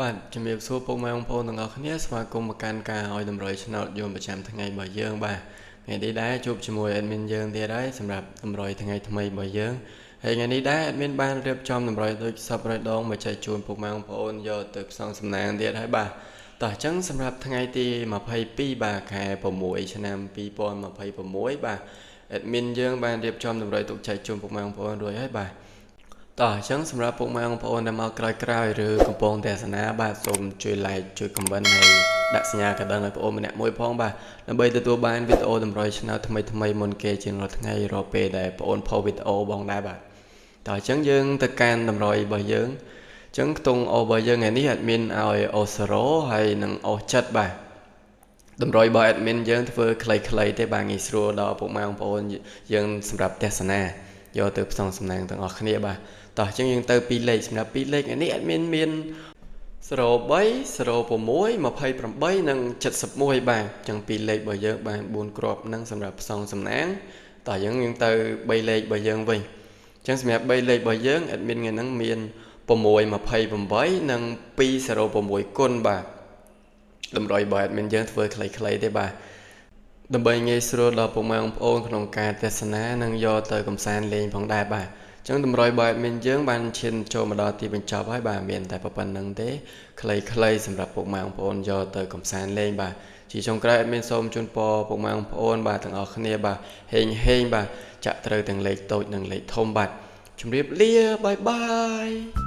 បាទជំរាបសួរពុកម៉ែបងប្អូនទាំងអស់គ្នាស្វាគមន៍មកកាន់ការឲ្យតម្រុយឆ្នោតយមប្រចាំថ្ងៃរបស់យើងបាទថ្ងៃនេះដែរជួបជាមួយ admin យើងទៀតហើយសម្រាប់តម្រុយថ្ងៃថ្មីរបស់យើងហើយថ្ងៃនេះដែរ admin បានរៀបចំតម្រុយដូចសពរយដងមកចែកជូនពុកម៉ែបងប្អូនយកទៅផ្សងសំណាងទៀតហើយបាទតោះអញ្ចឹងសម្រាប់ថ្ងៃទី22បាទខែ6ឆ្នាំ2026បាទ admin យើងបានរៀបចំតម្រុយទុកចែកជូនពុកម៉ែបងប្អូនរួចហើយបាទតោះអញ្ចឹងសម្រាប់ពុកម៉ែបងប្អូនដែលមកក្រោយៗឬកំពុងទស្សនាបាទសូមជួយ like ជួយ comment ហើយដាក់សញ្ញាកណ្ដឹងឲ្យបងប្អូនម្នាក់មួយផងបាទដើម្បីទទួលបានវីដេអូតម្រុយឆ្នោតថ្មីមុនគេជារាល់ថ្ងៃរាល់ពេលដែលបងប្អូនផុសវីដេអូបងដែរបាទតោះអញ្ចឹងយើងទៅកាន់តម្រុយរបស់យើងអញ្ចឹងខ្ទង់អូរបស់យើងថ្ងៃនេះ admin ឲ្យអូ0ហើយនឹងអូ7បាទតម្រុយរបស់ admin យើងធ្វើខ្លីៗទេបាទងាយស្រួលដល់ពុកម៉ែបងប្អូនយើងសម្រាប់ទស្សនាយកទៅផ្សងសំណាងទាំងអស់គ្នាបាទតោះអញ្ចឹងយើងទៅ2លេខសម្រាប់2លេខនេះ admin មាន03 06 28និង71បាទអញ្ចឹង2លេខរបស់យើងបាន4គ្រាប់នឹងសម្រាប់ផ្សងសំណាងតោះយើងទៅ3លេខរបស់យើងវិញអញ្ចឹងសម្រាប់3លេខរបស់យើង admin ថ្ងៃហ្នឹងមាន628និង206គុណបាទតម្រុយរបស់ admin យើងធ្វើខ្លីៗទេបាទដើម្បីងាយស្រួលដល់ពុកម៉ែបងប្អូនក្នុងការទស្សនានិងយកទៅកំសាន្តលេងផងដែរបាទអញ្ចឹងតម្រុយរបស់ admin យើងបានឈានចូលមកដល់ទីបញ្ចប់ហើយបាទមានតែប៉ុណ្្នឹងទេខ្លីៗសម្រាប់ពុកម៉ែបងប្អូនយកទៅកំសាន្តលេងបាទជាចុងក្រោយ admin សូមជូនពរពុកម៉ែបងប្អូនបាទទាំងអស់គ្នាបាទហេងបាទចាក់ត្រូវទាំងលេខតូចនិងលេខធំបាទជម្រាបលាបាយបាយ